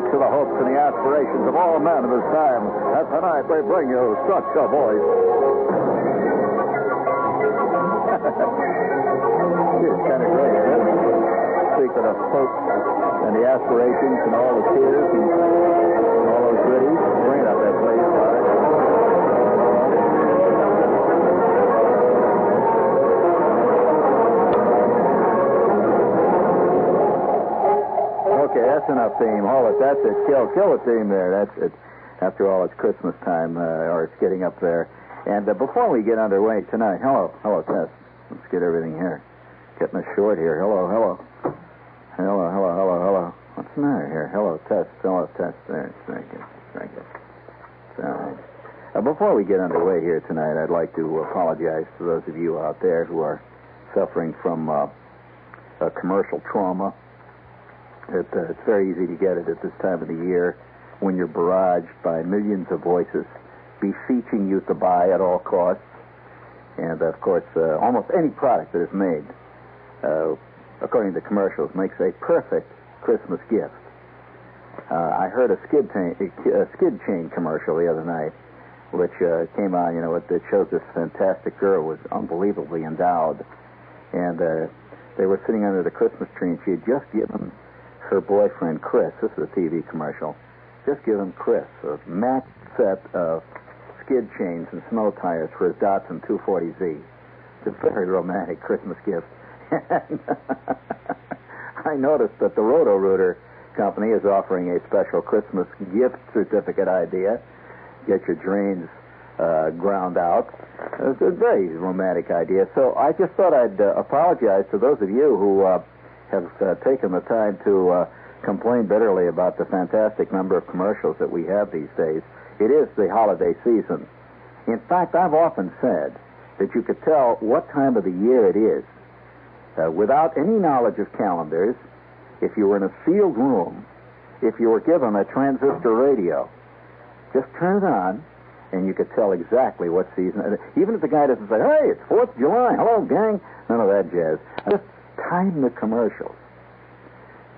speaks to the hopes and the aspirations of all men of his time. And tonight we bring you such a voice. It's kind of great, isn't it? Speaking of hopes and the aspirations and all the tears and all those goodies. Bring it up there, please, Larry. Okay, that's enough theme. Hold it. That's it. Kill the theme there. That's it. After all, it's Christmas time, or it's getting up there. And before we get underway tonight, hello, Tess. Let's get everything here. Getting us short here. Hello. What's the matter here? Hello, Tess. There. Very good. So, before we get underway here tonight, I'd like to apologize to those of you out there who are suffering from commercial trauma. It's very easy to get it at this time of the year when you're barraged by millions of voices beseeching you to buy at all costs. And, of course, almost any product that is made, according to commercials, makes a perfect Christmas gift. I heard a skid chain commercial the other night, which came on, it shows this fantastic girl was unbelievably endowed. And they were sitting under the Christmas tree, and she had just given her boyfriend, Chris, this is a TV commercial, just given Chris a matched set of skid chains and snow tires for his Datsun 240Z. It's a very romantic Christmas gift. And I noticed that the Roto-Rooter company is offering a special Christmas gift certificate idea. Get your drains ground out. It's a very romantic idea. So I just thought I'd apologize to those of you who have taken the time to complain bitterly about the fantastic number of commercials that we have these days. It is the holiday season. In fact, I've often said that you could tell what time of the year it is without any knowledge of calendars, if you were in a sealed room, if you were given a transistor radio. Just turn it on, and you could tell exactly what season. Even if the guy doesn't say, hey, it's 4th of July, hello, gang, none of that jazz. Just time the commercials.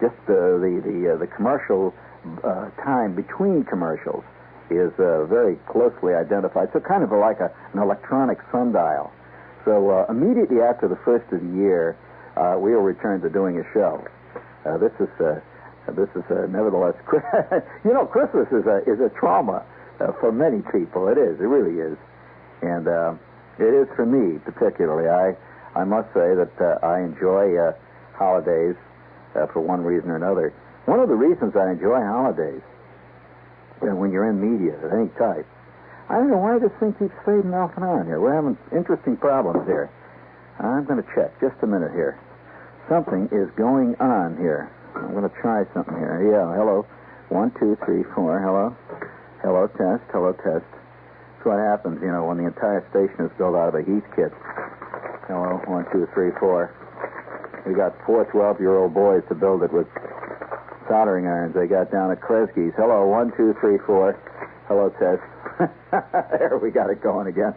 Just the commercial time between commercials is very closely identified. So kind of like an electronic sundial. So immediately after the first of the year, we will return to doing a show. This is nevertheless, Christmas is a trauma for many people. It is. It really is. And it is for me particularly. I must say that I enjoy holidays for one reason or another. One of the reasons I enjoy holidays, when you're in media of any type, I don't know why this thing keeps fading off and on here. We're having interesting problems here. I'm going to check. Just a minute here. Something is going on here. I'm going to try something here. Yeah, hello. 1, 2, 3, 4. Hello. Hello, test. Hello, test. That's what happens, when the entire station is built out of a heat kit. Hello. 1, 2, 3, 4. We got 4 12-year-old boys to build it with soldering irons they got down at Kresge's. Hello. 1, 2, 3, 4. Hello, test. There, we got it going again.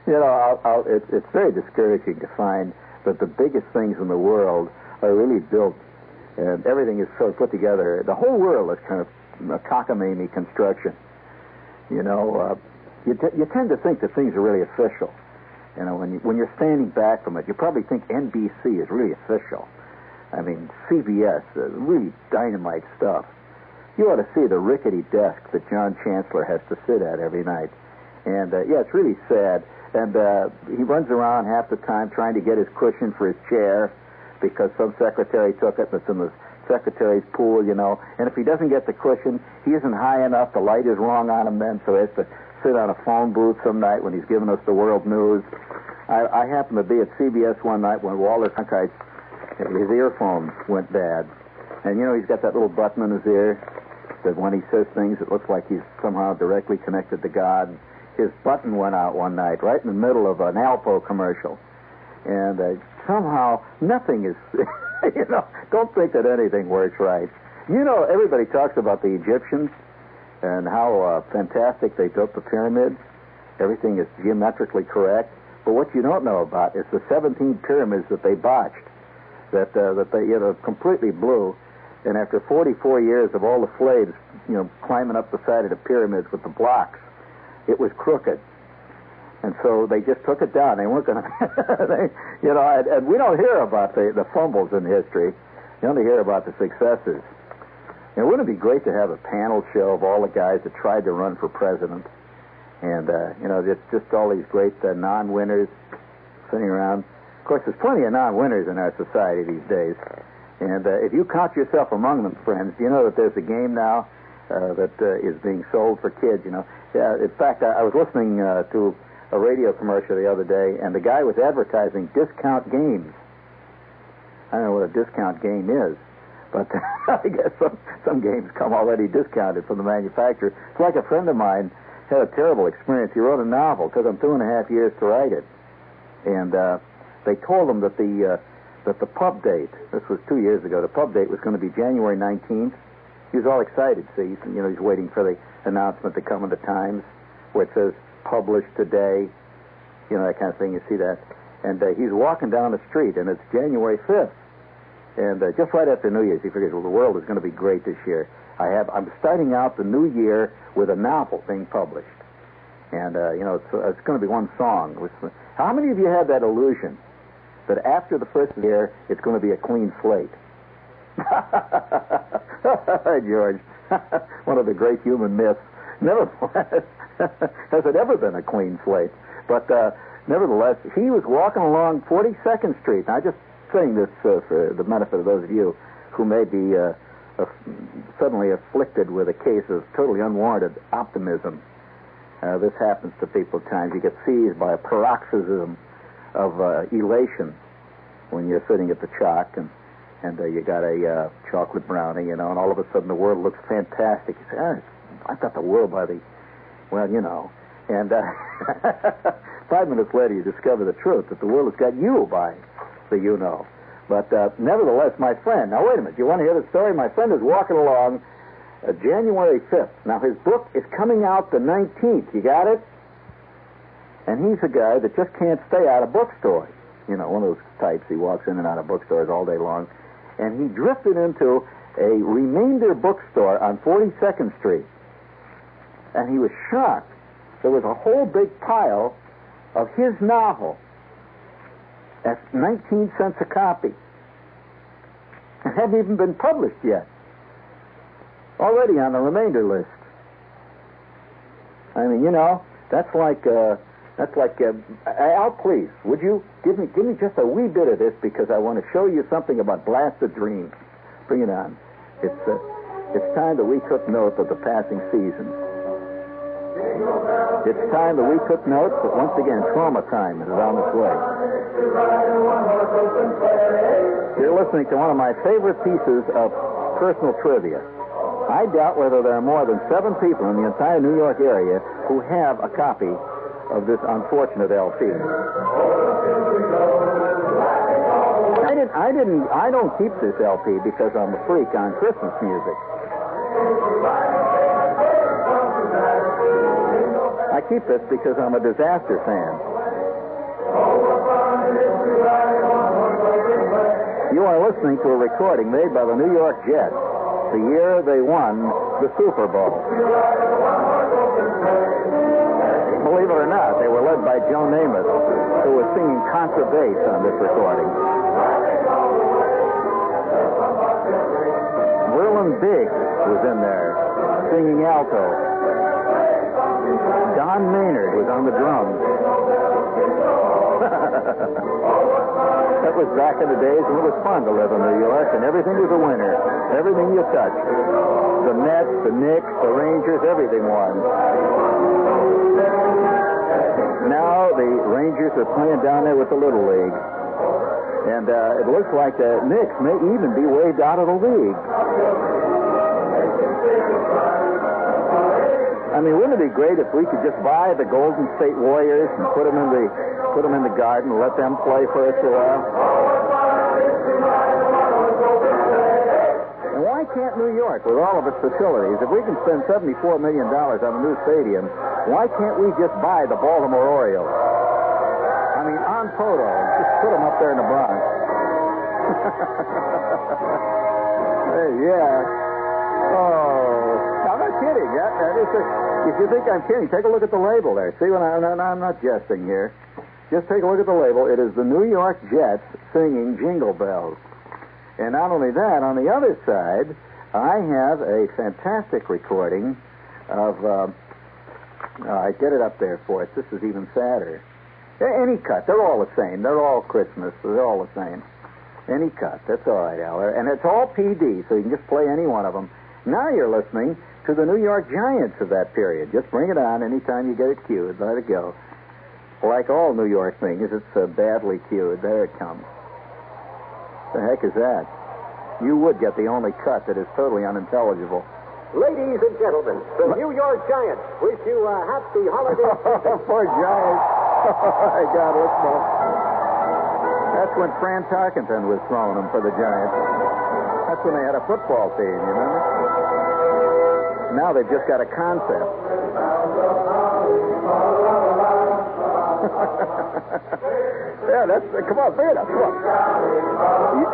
It's very discouraging to find that the biggest things in the world are really built, and everything is sort of put together. The whole world is kind of a cockamamie construction. You tend to think that things are really official. When you're standing back from it, you probably think NBC is really official. I mean, CBS, really dynamite stuff. You ought to see the rickety desk that John Chancellor has to sit at every night. And, it's really sad. And he runs around half the time trying to get his cushion for his chair because some secretary took it and it's in the secretary's pool, And if he doesn't get the cushion, he isn't high enough. The light is wrong on him then, so he has to sit on a phone booth some night when he's giving us the world news. I happened to be at CBS one night when Walter Cronkite's his earphone went bad. And, he's got that little button in his ear that when he says things, it looks like he's somehow directly connected to God. His button went out one night, right in the middle of an Alpo commercial. And somehow nothing is, don't think that anything works right. Everybody talks about the Egyptians and how fantastic they built the pyramids. Everything is geometrically correct. But what you don't know about is the 17 pyramids that they botched, that they completely blew. And after 44 years of all the slaves, climbing up the side of the pyramids with the blocks, it was crooked. And so they just took it down. They weren't going to, and we don't hear about the fumbles in history. You only hear about the successes. Wouldn't it be great to have a panel show of all the guys that tried to run for president? And, just all these great non-winners sitting around. Of course, there's plenty of non-winners in our society these days. And if you count yourself among them, friends, do you know that there's a game now that is being sold for kids, Yeah, in fact, I was listening to a radio commercial the other day, and the guy was advertising discount games. I don't know what a discount game is, but I guess some games come already discounted from the manufacturer. It's like a friend of mine had a terrible experience. He wrote a novel. It took him 2.5 years to write it. And they told him that the pub date, this was 2 years ago, the pub date was going to be January 19th. He was all excited, see. He's waiting for the announcement to come in the Times where it says, published today, that kind of thing. You see that. And he's walking down the street, and it's January 5th. And just right after New Year's, he figures, well, the world is going to be great this year. I'm starting out the new year with a novel being published. And, it's going to be one song. How many of you had that illusion that after the first year, it's going to be a clean slate? George, one of the great human myths. Nevertheless, has it ever been a clean slate? But nevertheless, he was walking along 42nd Street. Now, I'm just saying this for the benefit of those of you who may be suddenly afflicted with a case of totally unwarranted optimism. This happens to people at times. You get seized by a paroxysm of elation when you're sitting at the chalk and you got a chocolate brownie, and all of a sudden the world looks fantastic. You say, I've got the world by the, and 5 minutes later you discover the truth, that the world has got you by the But nevertheless, my friend, now wait a minute, you want to hear the story? My friend is walking along January 5th. Now his book is coming out the 19th, you got it? And he's a guy that just can't stay out of bookstores. One of those types, he walks in and out of bookstores all day long. And he drifted into a remainder bookstore on 42nd Street. And he was shocked. There was a whole big pile of his novel at 19 cents a copy. It hadn't even been published yet. Already on the remainder list. I mean, that's like Al, please, would you give me just a wee bit of this, because I want to show you something about blasted dreams. Bring it on. It's time that we took note of the passing seasons. It's time that we took note that once again trauma time is on its way. You're listening to one of my favorite pieces of personal trivia. I doubt whether there are more than 7 people in the entire New York area who have a copy of this unfortunate LP. I don't keep this LP because I'm a freak on Christmas music. I keep this because I'm a disaster fan. You are listening to a recording made by the New York Jets the year they won the Super Bowl. Believe it or not, they were led by Joe Namath, who was singing contrabass on this recording. Verlin Biggs was in there singing alto. Don Maynard was on the drums. That was back in the days when it was fun to live in New York, and everything was a winner. Everything you touched. The Mets, the Knicks, the Rangers, everything won. Now the Rangers are playing down there with the Little League. And it looks like the Knicks may even be waved out of the league. I mean, wouldn't it be great if we could just buy the Golden State Warriors and put them in the garden and let them play for us for a while? And why can't New York, with all of its facilities, if we can spend $74 million on a new stadium, why can't we just buy the Baltimore Orioles? I mean, on photo, just put them up there in the Bronx. Yeah. Oh, I'm not kidding. If you think I'm kidding, take a look at the label there. See, I'm not jesting here. Just take a look at the label. It is the New York Jets singing Jingle Bells. And not only that, on the other side, I have a fantastic recording of, I get it up there for it. This is even sadder. Any cut. They're all the same. They're all Christmas. They're all the same. Any cut. That's all right, Aller. And it's all PD, so you can just play any one of them. Now you're listening to the New York Giants of that period. Just bring it on anytime you get it cued. Let it go. Like all New York things, it's badly cued. There it comes. The heck is that? You would get the only cut that is totally unintelligible. Ladies and gentlemen, the New York Giants wish you a happy holiday season. Poor Giants. Oh, my God, what's that? That's when Fran Tarkenton was throwing them for the Giants. That's when they had a football team, you remember? Now they've just got a concept. Yeah, come on, bring it up, come on.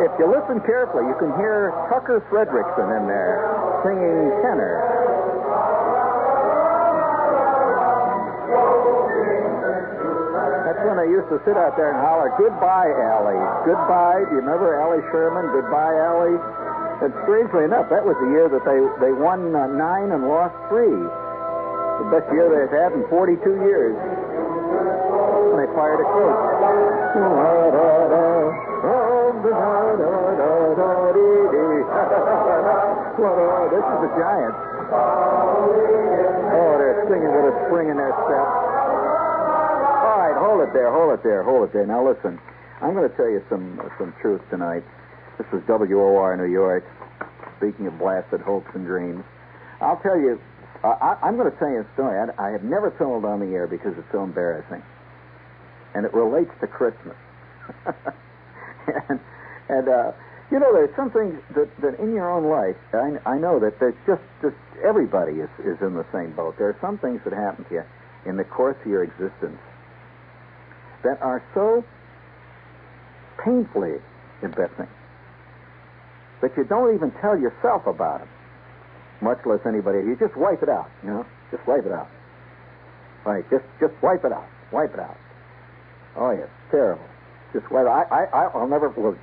If you listen carefully, you can hear Tucker Fredrickson in there singing tenor. That's when they used to sit out there and holler, "Goodbye, Allie. Goodbye." Do you remember Allie Sherman? "Goodbye, Allie." And strangely enough, that was the year that they won 9 and lost 3. The best year they've had in 42 years. When they fired a coach. This is the Giants. Oh, they're singing with a spring in their step. All right, hold it there. Now listen, I'm going to tell you some truth tonight. This is WOR New York. Speaking of blasted hopes and dreams, I'll tell you. I'm going to tell you a story. I have never told on the air because it's so embarrassing, and it relates to Christmas. and you know, there's some things that in your own life, I know that there's just everybody is in the same boat. There are some things that happen to you in the course of your existence that are so painfully embarrassing that you don't even tell yourself about them, much less anybody. You just wipe it out, you know? Just wipe it out. Right, just wipe it out. Wipe it out. Oh, yes, terrible. Just wipe it out. I'll never, well,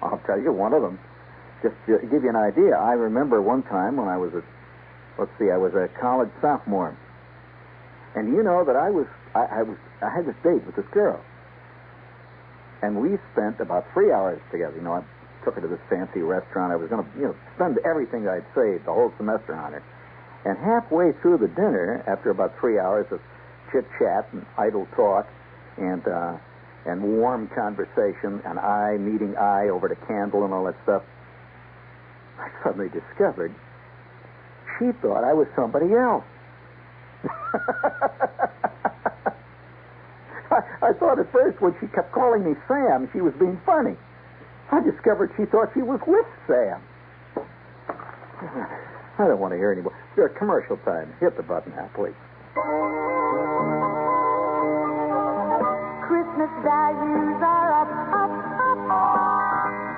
I'll tell you one of them. Just to give you an idea, I remember one time when I was a college sophomore. And you know that I had this date with this girl. And we spent about 3 hours together. You know, I took her to this fancy restaurant. I was going to, spend everything I'd saved the whole semester on her. And halfway through the dinner, after about 3 hours of chit-chat and idle talk and warm conversation and eye meeting eye over the candle and all that stuff, I suddenly discovered she thought I was somebody else. I thought at first when she kept calling me Sam, she was being funny. I discovered she thought she was with Sam. I don't want to hear any more. Sure, commercial time. Hit the button now, please. Christmas values are up, up, up.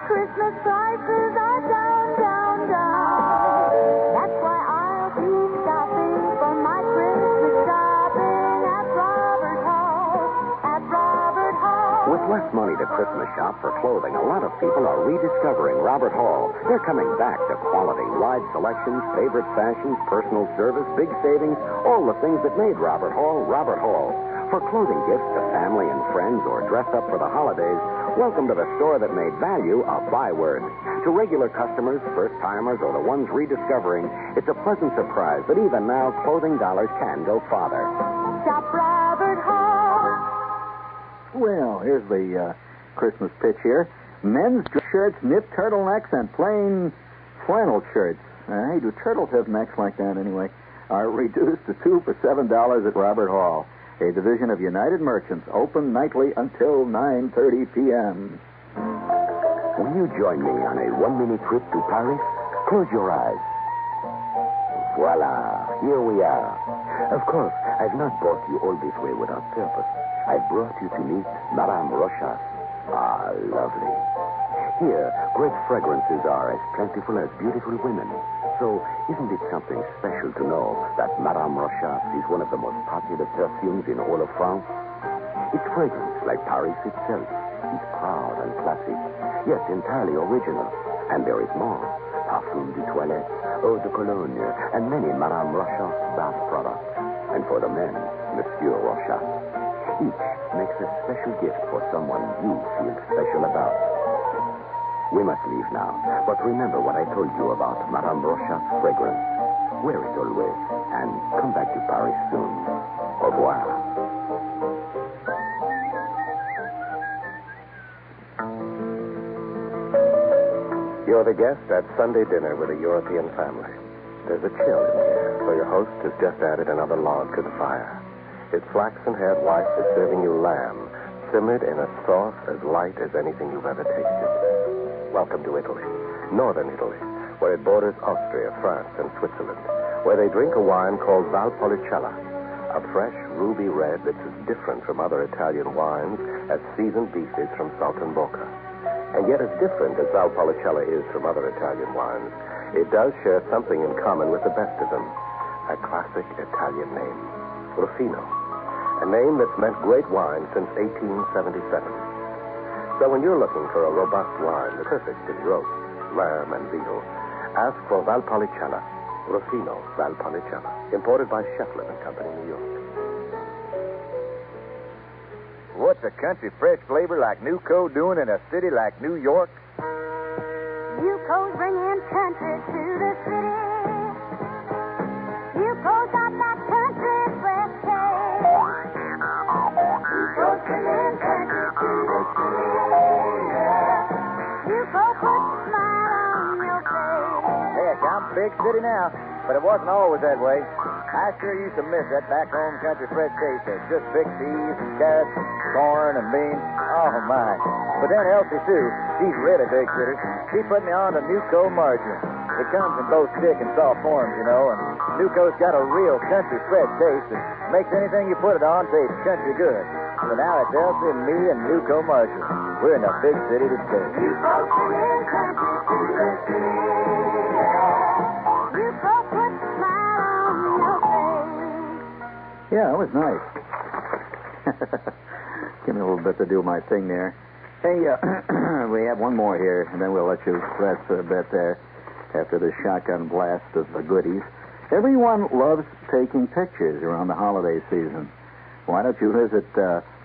Christmas prices are down, down, down. That's why I'll keep shopping for my Christmas shopping at Robert Hall. At Robert Hall. With less money to Christmas shop for clothing, a lot of people are rediscovering Robert Hall. They're coming back to quality, wide selections, favorite fashions, personal service, big savings, all the things that made Robert Hall, Robert Hall. For clothing gifts to family and friends or dress up for the holidays, welcome to the store that made value a byword. To regular customers, first-timers, or the ones rediscovering, it's a pleasant surprise that even now clothing dollars can go farther. Shop Robert Hall. Well, here's the Christmas pitch here. Men's shirts, knit turtlenecks, and plain flannel shirts. Hey, do turtles have necks like that anyway? Are reduced to 2 for $7 at Robert Hall, a division of United Merchants, open nightly until 9:30 p.m. Will you join me on a one-minute trip to Paris? Close your eyes. Voila, here we are. Of course, I've not brought you all this way without purpose. I brought you to meet Madame Rochas. Ah, lovely. Here, great fragrances are as plentiful as beautiful women. So, isn't it something special to know that Madame Rochas is one of the most popular perfumes in all of France? Its fragrance, like Paris itself, is proud and classic, yet entirely original. And there is more. Parfum de toilette, eau de cologne, and many Madame Rochas bath products. And for the men, Monsieur Rochas. Each makes a special gift for someone you feel special about. We must leave now, but remember what I told you about Madame Rochas' fragrance. Wear it always, and come back to Paris soon. Au revoir. You're the guest at Sunday dinner with a European family. There's a chill in the air, so your host has just added another log to the fire. His flaxen-haired wife is serving you lamb, simmered in a sauce as light as anything you've ever tasted. Welcome to Italy, northern Italy, where it borders Austria, France, and Switzerland, where they drink a wine called Valpolicella, a fresh ruby red that's as different from other Italian wines as seasoned beef is from Saltimbocca. And yet as different as Valpolicella is from other Italian wines, it does share something in common with the best of them, a classic Italian name, Rufino, a name that's meant great wine since 1877. So when you're looking for a robust wine, the perfect in roast, lamb, and veal, ask for Valpolicella, Rufino Valpolicella, imported by Shefflin and Company, New York. What's a country fresh flavor like Nuco doing in a city like New York? Nuco's bringing country to the city. Nuco's got that country fresh taste. Nuco's bringing country to the city. Nuco puts a smile on your face. Heck, I'm big city now, but it wasn't always that way. I sure used to miss that back home country fresh taste of just big peas and carrots, corn and beans. Oh, my. But then Elsie Sue, she's really big city. She put me on to Nuco margarine. It comes in both thick and soft forms, you know, and Nuco's got a real country fresh taste that makes anything you put it on taste country good. So now it's Elsie and me and Nuco margarine. We're in a big city to stay. Nuco's bringing country to the city. Nuco puts a smile on your face. Yeah, that was nice. Give me a little bit to do my thing there. Hey, we have one more here, and then we'll let you rest for a bit there after the shotgun blast of the goodies. Everyone loves taking pictures around the holiday season. Why don't you visit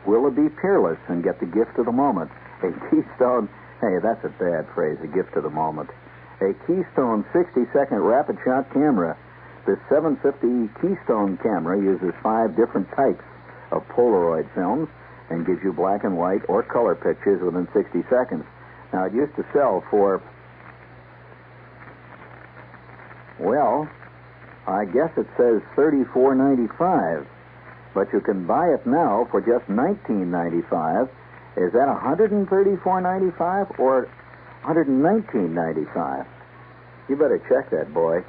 Willoughby Peerless and get the gift of the moment? A Keystone, hey, that's a bad phrase, a gift of the moment. A Keystone 60-second rapid shot camera. This 750 Keystone camera uses 5 different types of Polaroid films and gives you black and white or color pictures within 60 seconds. Now, it used to sell for, well, I guess it says $34.95, but you can buy it now for just $19.95. Is that $134.95 or $119.95? You better check that, boy.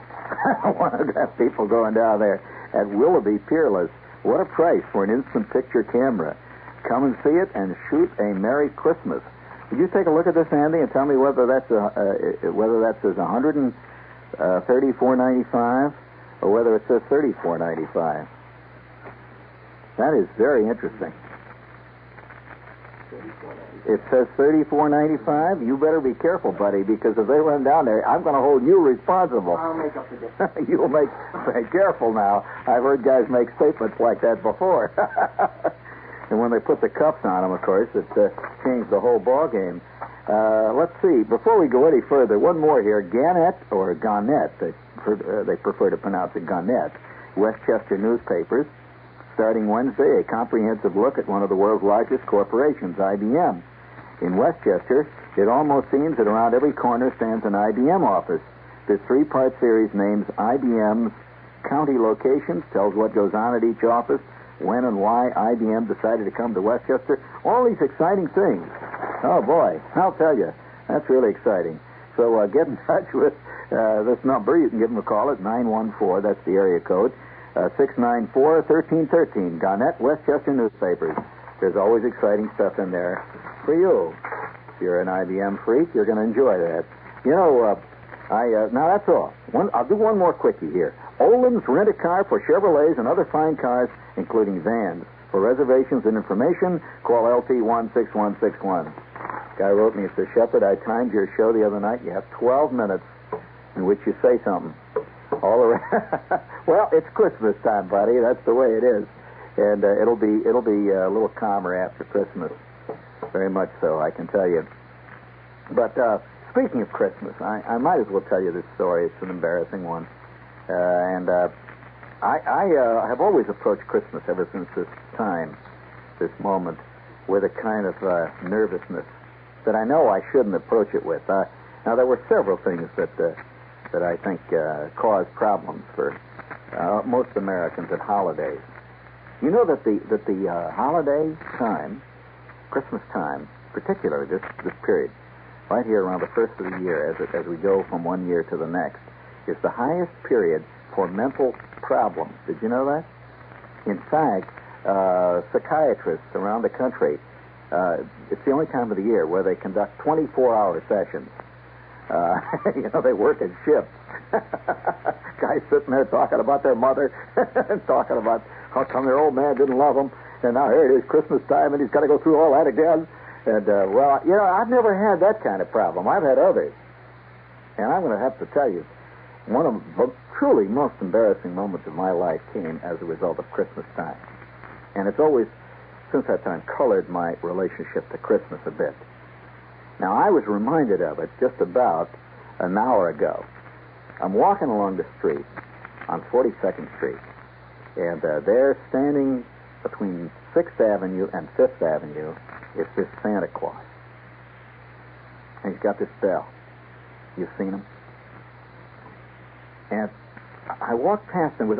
I want to have people going down there at Willoughby Peerless. What a price for an instant picture camera. Come and see it and shoot a Merry Christmas. Would you take a look at this, Andy, and tell me whether that says $134.95 or whether it says $34.95? That is very interesting. It says $34.95. You better be careful, buddy, because if they run down there, I'm going to hold you responsible. I'll make up the difference. You'll be careful now. I've heard guys make statements like that before. And when they put the cuffs on them, of course, it changed the whole ball game. Let's see. Before we go any further, one more here. Gannett, or Gannett, they prefer to pronounce it Gannett, Westchester newspapers. Starting Wednesday, a comprehensive look at one of the world's largest corporations, IBM. In Westchester, it almost seems that around every corner stands an IBM office. This 3-part series names IBM's county locations, tells what goes on at each office, when and why IBM decided to come to Westchester. All these exciting things. Oh, boy, I'll tell you, that's really exciting. So get in touch with this number. You can give them a call at 914, that's the area code, 694-1313, Gannett, Westchester newspapers. There's always exciting stuff in there for you. If you're an IBM freak, you're going to enjoy that. You know, now that's all. I'll do one more quickie here. Olin's Rent-A-Car for Chevrolets and other fine cars, including vans. For reservations and information, call LT16161. Guy wrote me, says, Shepard, I timed your show the other night. You have 12 minutes in which you say something. All around. Well, it's Christmas time, buddy. That's the way it is. And it'll be a little calmer after Christmas. Very much so, I can tell you. But speaking of Christmas, I might as well tell you this story. It's an embarrassing one. I have always approached Christmas ever since this moment, with a kind of nervousness that I know I shouldn't approach it with. Now, there were several things that I think cause problems for most Americans at holidays. You know that the holiday time, Christmas time, particularly this period, right here around the first of the year, as we go from one year to the next, is the highest period for mental problems. Did you know that? In fact, psychiatrists around the country, it's the only time of the year where they conduct 24-hour sessions. You know, they work in shifts. Guys sitting there talking about their mother and talking about how come their old man didn't love them, and now here it is Christmas time and he's got to go through all that again. And, well, you know, I've never had that kind of problem. I've had others. And I'm going to have to tell you, one of the truly most embarrassing moments of my life came as a result of Christmas time. And it's always, since that time, colored my relationship to Christmas a bit. Now, I was reminded of it just about an hour ago. I'm walking along the street on 42nd Street, and there, standing between 6th Avenue and 5th Avenue, is this Santa Claus. And he's got this bell. You've seen him? And I walked past him with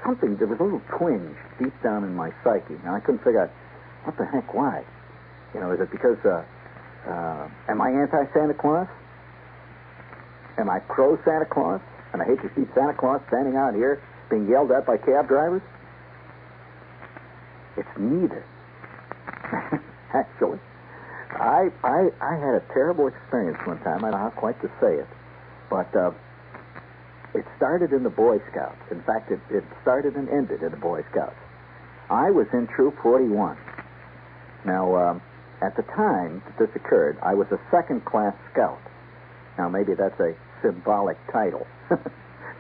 something. There was a little twinge deep down in my psyche. Now, I couldn't figure out, what the heck, why? You know, is it because, am I anti-Santa Claus? Am I pro-Santa Claus? And I hate to see Santa Claus standing out here being yelled at by cab drivers? It's neither. Actually, I had a terrible experience one time. I don't know how quite to say it, but it started in the Boy Scouts. In fact, it started and ended in the Boy Scouts. I was in Troop 41. Now, at the time that this occurred, I was a second-class scout. Now, maybe that's a symbolic title.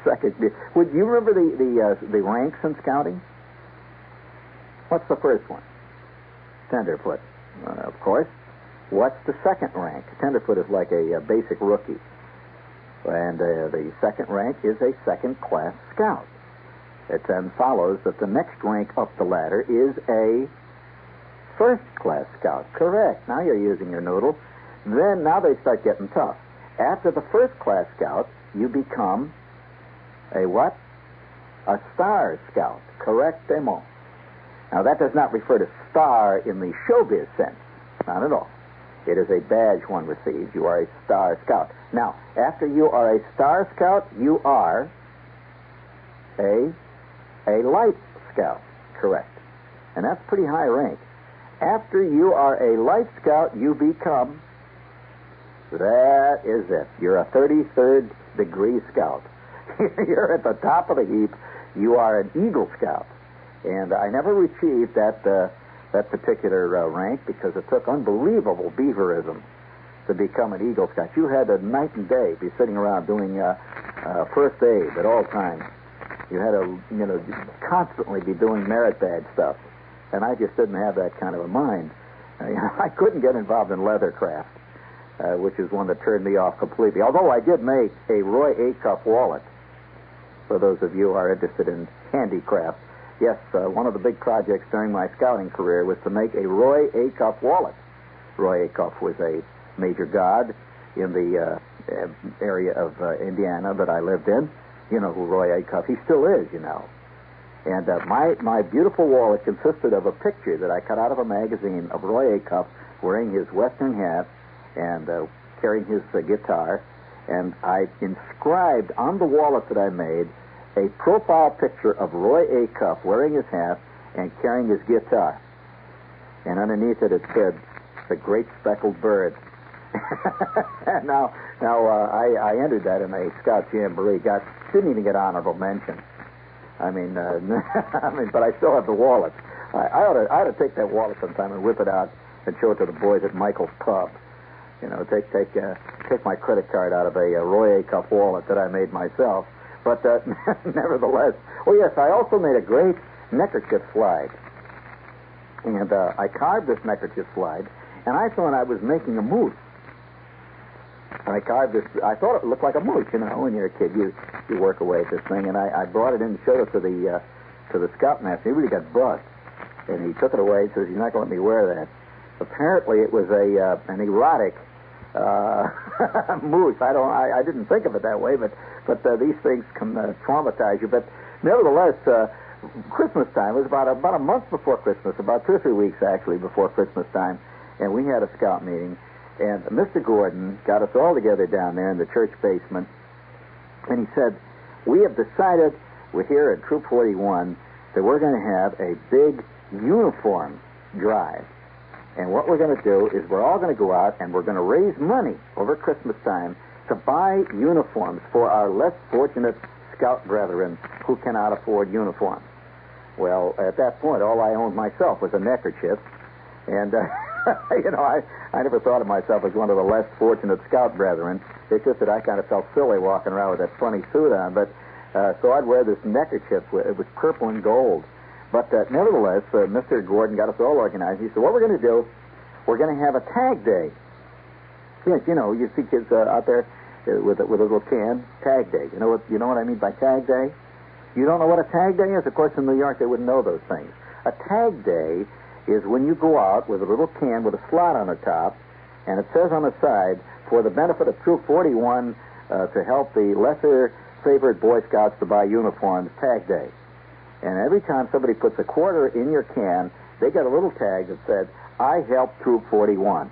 Second. Would you remember the ranks in scouting? What's the first one? Tenderfoot. Of course. What's the second rank? Tenderfoot is like a basic rookie. And the second rank is a second-class scout. It then follows that the next rank up the ladder is a first-class scout. Correct. Now you're using your noodle. Now they start getting tough. After the first-class scout, you become a what? A star scout. Correctemo. Now, that does not refer to star in the showbiz sense. Not at all. It is a badge one receives. You are a star scout. Now, after you are a star scout, you are a light scout. Correct. And that's pretty high rank. After you are a light scout, you become, that is it. You're a 33rd degree scout. You're at the top of the heap. You are an Eagle Scout. And I never achieved that particular rank because it took unbelievable beaverism to become an Eagle Scout. You had to night and day be sitting around doing first aid at all times. You had to, constantly be doing merit badge stuff. And I just didn't have that kind of a mind. I couldn't get involved in leathercraft, which is one that turned me off completely. Although I did make a Roy Acuff wallet, for those of you who are interested in handicraft. Yes, one of the big projects during my scouting career was to make a Roy Acuff wallet. Roy Acuff was a major god in the area of Indiana that I lived in. You know who Roy Acuff, he still is, And my beautiful wallet consisted of a picture that I cut out of a magazine of Roy Acuff wearing his western hat and carrying his guitar. And I inscribed on the wallet that I made a profile picture of Roy Acuff wearing his hat and carrying his guitar. And underneath it said, "The Great Speckled Bird." now, I entered that in a Scout Jamboree. Didn't even get honorable mention. I mean, but I still have the wallet. I ought to take that wallet sometime and whip it out and show it to the boys at Michael's Pub. You know, take my credit card out of a Roy Acuff wallet that I made myself. But nevertheless, oh yes, I also made a great neckerchief slide. And I carved this neckerchief slide, and I thought I was making a moose. And I carved this. I thought it looked like a moose. You know, when you're a kid, you work away at this thing. And I brought it in and showed it to the scoutmaster. He really got buzzed, and he took it away. He says, "You're not going to let me wear that." Apparently, it was an erotic moose. I didn't think of it that way, but these things can traumatize you. But nevertheless, Christmas time was about a month before Christmas, about 2 or 3 weeks actually before Christmas time, and we had a scout meeting. And Mr. Gordon got us all together down there in the church basement, and he said, "We have decided, we're here at Troop 41, that we're going to have a big uniform drive. And what we're going to do is we're all going to go out and we're going to raise money over Christmas time to buy uniforms for our less fortunate scout brethren who cannot afford uniforms." Well, at that point, all I owned myself was a neckerchief, and you know, I never thought of myself as one of the less fortunate scout brethren. It's just that I kind of felt silly walking around with that funny suit on. But so I'd wear this neckerchief. It was purple and gold. But nevertheless, Mr. Gordon got us all organized. He said, "What we're going to do, we're going to have a tag day." Yes, you know, you see kids out there with a little can, tag day. You know what I mean by tag day? You don't know what a tag day is? Of course, in New York, they wouldn't know those things. A tag day is when you go out with a little can with a slot on the top, and it says on the side, "For the benefit of Troop 41, to help the lesser favored Boy Scouts to buy uniforms, tag day." And every time somebody puts a quarter in your can, they get a little tag that said, "I helped Troop 41."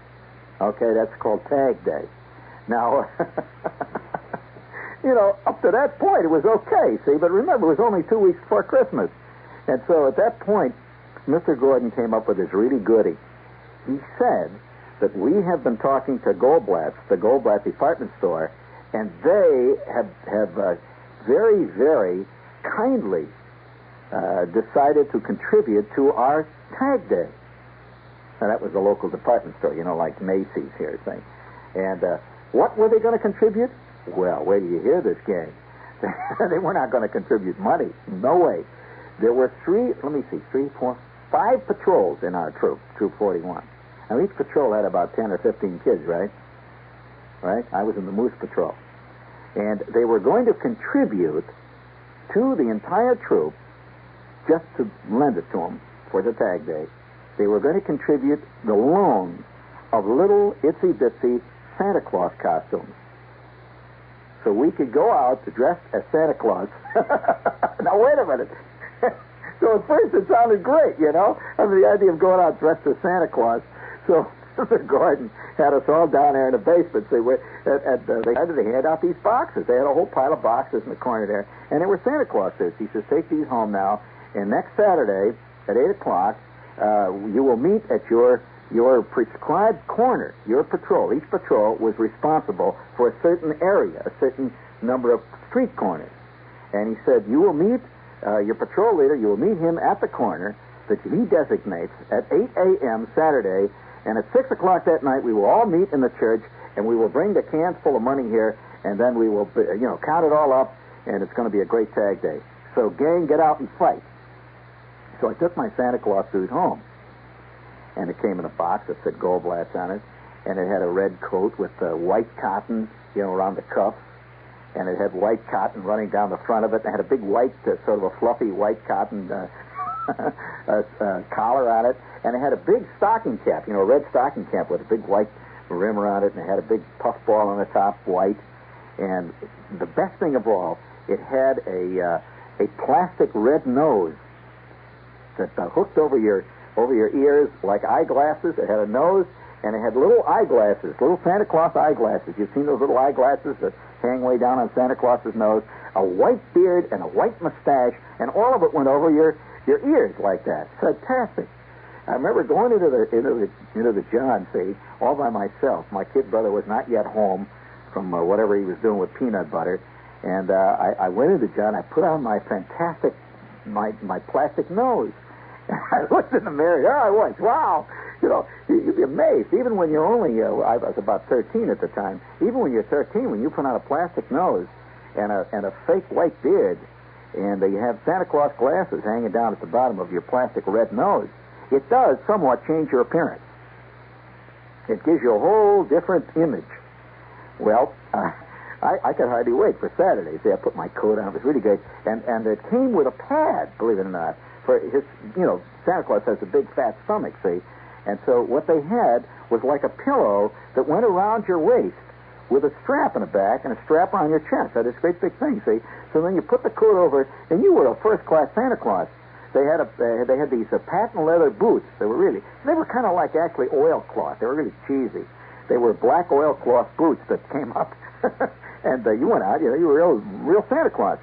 Okay, that's called tag day. Now, you know, up to that point, it was okay, see? But remember, it was only 2 weeks before Christmas. And so at that point, Mr. Gordon came up with this really goodie. He said that we have been talking to Goldblatt's, the Goldblatt department store, and they have very, very kindly decided to contribute to our tag day. Now, that was the local department store, you know, like Macy's here, say. And what were they going to contribute? Well, wait till you hear this, gang. They were not going to contribute money. No way. There were 5 patrols in our troop, Troop 41. Now, each patrol had about 10 or 15 kids, right? Right? I was in the Moose Patrol. And they were going to contribute to the entire troop, just to lend it to them for the tag day. They were going to contribute the loan of little itsy-bitsy Santa Claus costumes. So we could go out dressed as Santa Claus. Now, wait a minute. So at first it sounded great, you know? I mean, the idea of going out dressed as Santa Claus. So Mr. Gordon had us all down there in the basement. They had to hand out these boxes. They had a whole pile of boxes in the corner there. And they were Santa Claus suits. He says, "Take these home now. And next Saturday at 8 o'clock, you will meet at your prescribed corner, your patrol. Each patrol was responsible for a certain area, a certain number of street corners. And he said, you will meet your patrol leader, you will meet him at the corner that he designates at 8 a.m. Saturday, and at 6 o'clock that night we will all meet in the church, and we will bring the cans full of money here, and then we will, count it all up, and it's going to be a great tag day. So, gang, get out and fight." So I took my Santa Claus suit home, and it came in a box that said Goldblatt's on it, and it had a red coat with white cotton, around the cuffs, and it had white cotton running down the front of it, and it had a big white, sort of a fluffy white cotton collar on it, and it had a big stocking cap, a red stocking cap with a big white rim around it, and it had a big puffball on the top, white, and the best thing of all, it had a plastic red nose that hooked over your ears like eyeglasses. It had a nose, and it had little eyeglasses, little Santa Claus eyeglasses. You've seen those little eyeglasses that hang way down on Santa Claus's nose, a white beard and a white mustache, and all of it went over your ears like that. Fantastic. I remember going into the John, see, all by myself. My kid brother was not yet home from whatever he was doing with peanut butter, and I went into John. I put on my fantastic, my plastic nose. I looked in the mirror. There I was. Wow. You know, you'd be amazed. Even when you're only, I was about 13 at the time. Even when you're 13, when you put on a plastic nose and a fake white beard, and you have Santa Claus glasses hanging down at the bottom of your plastic red nose, it does somewhat change your appearance. It gives you a whole different image. Well, I could hardly wait for Saturday. See, I put my coat on. It was really great. And it came with a pad, believe it or not. For his, Santa Claus has a big fat stomach, see? And so what they had was like a pillow that went around your waist with a strap in the back and a strap on your chest. That is a great big thing, see? So then you put the coat over it, and you were a first-class Santa Claus. They had these patent leather boots. They were kind of like actually oilcloth. They were really cheesy. They were black oilcloth boots that came up. And you went out, you were real Santa Claus.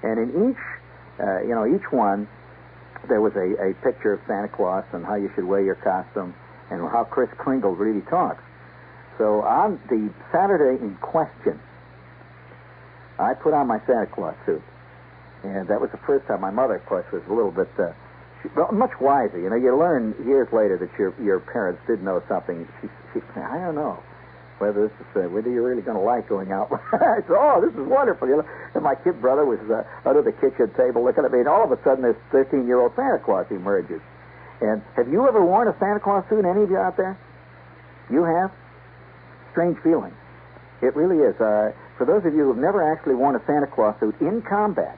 And in each one, there was a picture of Santa Claus and how you should wear your costume and how Kris Kringle really talks. So on the Saturday in question, I put on my Santa Claus suit. And that was the first time. My mother, of course, was a little bit much wiser. You learn years later that your parents did know something. She said, I don't know whether you're really going to like going out. I said, oh, this is wonderful. And my kid brother was under the kitchen table looking at me, and all of a sudden this 13-year-old Santa Claus emerges. And have you ever worn a Santa Claus suit, any of you out there? You have? Strange feeling. It really is. For those of you who have never actually worn a Santa Claus suit in combat,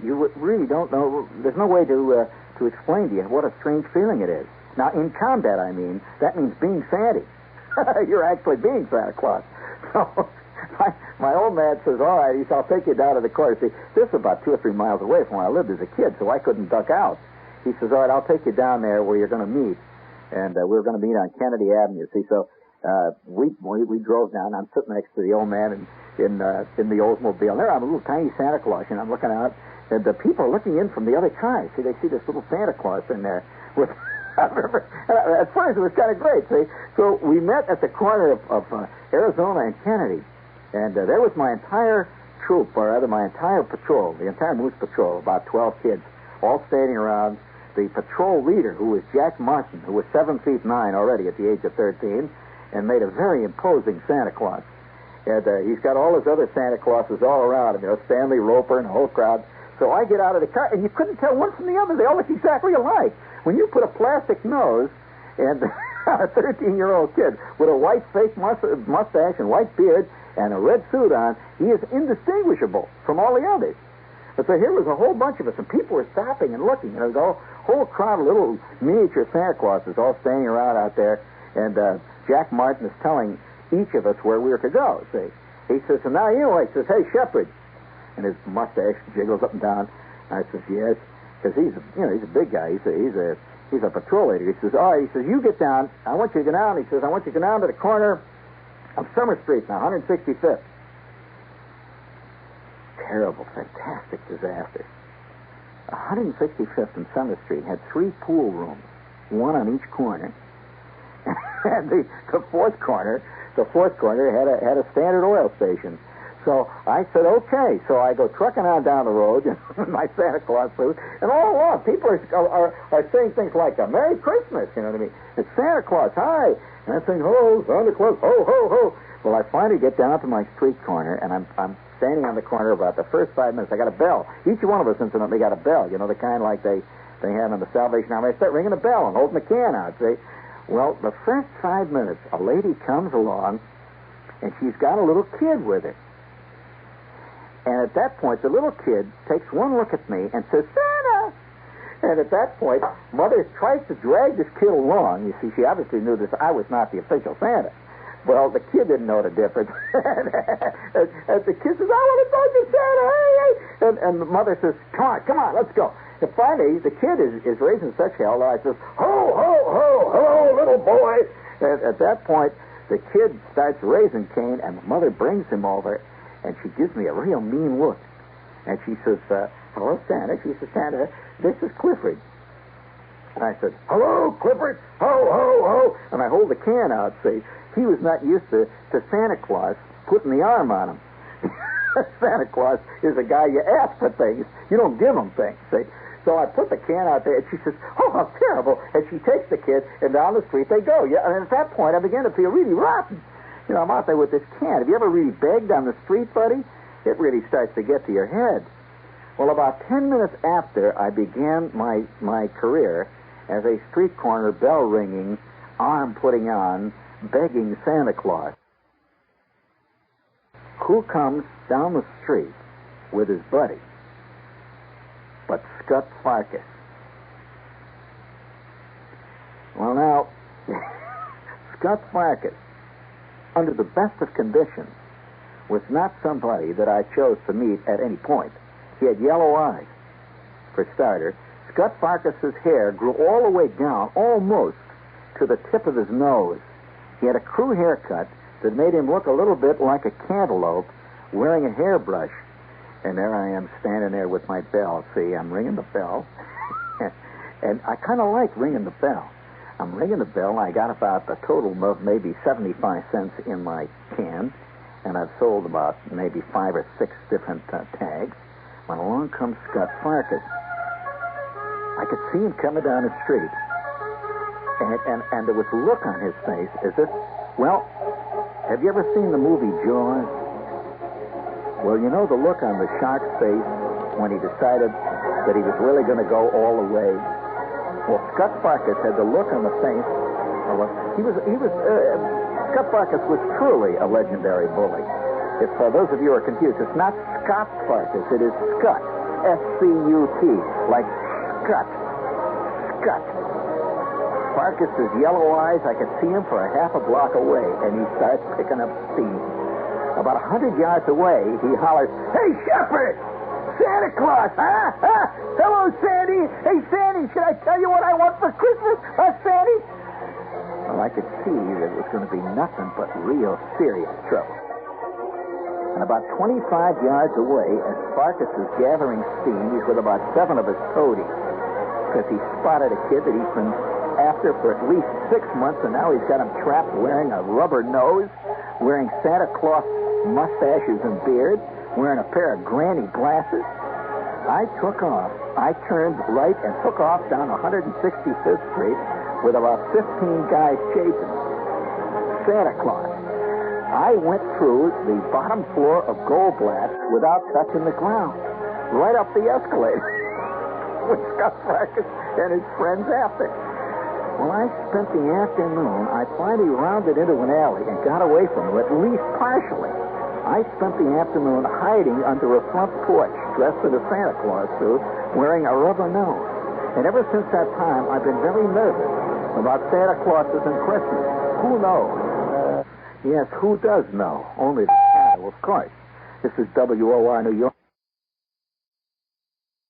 you really don't know. There's no way to explain to you what a strange feeling it is. Now, in combat, I mean, that means being Sandy. You're actually being Santa Claus. So my old man says, all right, he says, I'll take you down to the corner. See, this is about 2 or 3 miles away from where I lived as a kid, so I couldn't duck out. He says, all right, I'll take you down there where you're going to meet. And we were going to meet on Kennedy Avenue. See, so we drove down. I'm sitting next to the old man in the Oldsmobile. There I'm a little tiny Santa Claus, and I'm looking out, and the people are looking in from the other car. See, they see this little Santa Claus in there with... I remember, at first it was kind of great, see? So we met at the corner of Arizona and Kennedy, and there was my entire troop, or rather my entire patrol, the entire Moose Patrol, about 12 kids, all standing around. The patrol leader, who was Jack Martin, who was 7 feet 9 already at the age of 13, and made a very imposing Santa Claus. And he's got all his other Santa Clauses all around him, Stanley Roper and the whole crowd. So I get out of the car, and you couldn't tell one from the other. They all look exactly alike. When you put a plastic nose and a 13-year-old kid with a white fake mustache and white beard and a red suit on, he is indistinguishable from all the others. But so here was a whole bunch of us, and people were stopping and looking. There was a whole crowd of little miniature Santa Clauses all standing around out there, and Jack Martin is telling each of us where we were to go, see. He says, and now you know, he says, hey, Shepherd. And his mustache jiggles up and down. I says, yes. Because he's a big guy. He's a patrol leader. He says, all right. He says, you get down. I want you to go down. He says, I want you to go down to the corner of Summer Street, now 165th. Terrible, fantastic disaster. 165th and Summer Street had 3 pool rooms, one on each corner, and the fourth corner had a Standard Oil station. So I said, okay. So I go trucking on down the road in my Santa Claus suit, and all along people are saying things like, Merry Christmas, you know what I mean? It's Santa Claus, hi. And I'm saying, ho, Santa Claus, ho, ho, ho. Well, I finally get down to my street corner, and I'm standing on the corner about the first 5 minutes. I got a bell. Each one of us, incidentally, got a bell, the kind like they have in the Salvation Army. I start ringing the bell and holding the can out, see? Well, the first 5 minutes, a lady comes along, and she's got a little kid with her. And at that point, the little kid takes one look at me and says, Santa! And at that point, Mother tries to drag this kid along. You see, she obviously knew this. I was not the official Santa. Well, the kid didn't know the difference. and the kid says, I want to talk to Santa, hey! And the mother says, come on, let's go. And finally, the kid is raising such hell that I says, ho, ho, ho, hello, little boy. And at that point, the kid starts raising Cain, and the mother brings him over, and she gives me a real mean look. And she says, hello, Santa. She says, Santa, this is Clifford. And I said, hello, Clifford, ho, ho, ho. And I hold the can out, see. He was not used to Santa Claus putting the arm on him. Santa Claus is a guy you ask for things. You don't give him things, see. So I put the can out there, and she says, oh, how terrible. And she takes the kid, and down the street they go. Yeah, and at that point, I began to feel really rotten. You know, I'm out there with this can. Have you ever really begged on the street, buddy? It really starts to get to your head. Well, about 10 minutes after I began my career as a street corner bell ringing, arm putting on, begging Santa Claus, who comes down the street with his buddy but Scut Farkas? Well, now, Scut Farkas, under the best of conditions, was not somebody that I chose to meet at any point. He had yellow eyes, for starter. Scut Farkas's hair grew all the way down, almost to the tip of his nose. He had a crew haircut that made him look a little bit like a cantaloupe wearing a hairbrush. And there I am standing there with my bell. See, I'm ringing the bell. And I kind of like ringing the bell. I'm ringing the bell. I got about a total of maybe 75 cents in my can. And I've sold about maybe 5 or 6 different tags. When along comes Scut Farkas. I could see him coming down the street. And there was a look on his face as if, well, have you ever seen the movie Jaws? Well, you know the look on the shark's face when he decided that he was really going to go all the way? Well, Scut Farkas had the look on the face. Scut Farkas was truly a legendary bully. If those of you are confused, it's not Scott Farkas, it is Scut. S-C-U-T, like Scut. Scut. Farkas's yellow eyes, I could see him for a half a block away, and he starts picking up steam. About 100 yards away, he hollers, hey, Shepherd! Santa Claus, huh? Hello, Sandy! Hey, Sandy, should I tell you what I want for Christmas, Sandy? Well, I could see that it was going to be nothing but real serious trouble. And about 25 yards away, as Farkas is gathering steam, he's with about 7 of his toadies, because he spotted a kid that he's been after for at least 6 months, and now he's got him trapped wearing a rubber nose, wearing Santa Claus mustaches and beard, wearing a pair of granny glasses. I took off. I turned right and took off down 165th Street with about 15 guys chasing Santa Claus. I went through the bottom floor of Goldblatt without touching the ground, right up the escalator, with Scut Farkas and his friends after. Well, I spent the afternoon. I finally rounded into an alley and got away from him, at least partially. I spent the afternoon hiding under a front porch, dressed in a Santa Claus suit, wearing a rubber nose. And ever since that time, I've been very nervous about Santa Clauses and Christmas. Who knows? Yes, who does know? Only the Santa, of course. This is WOR New York.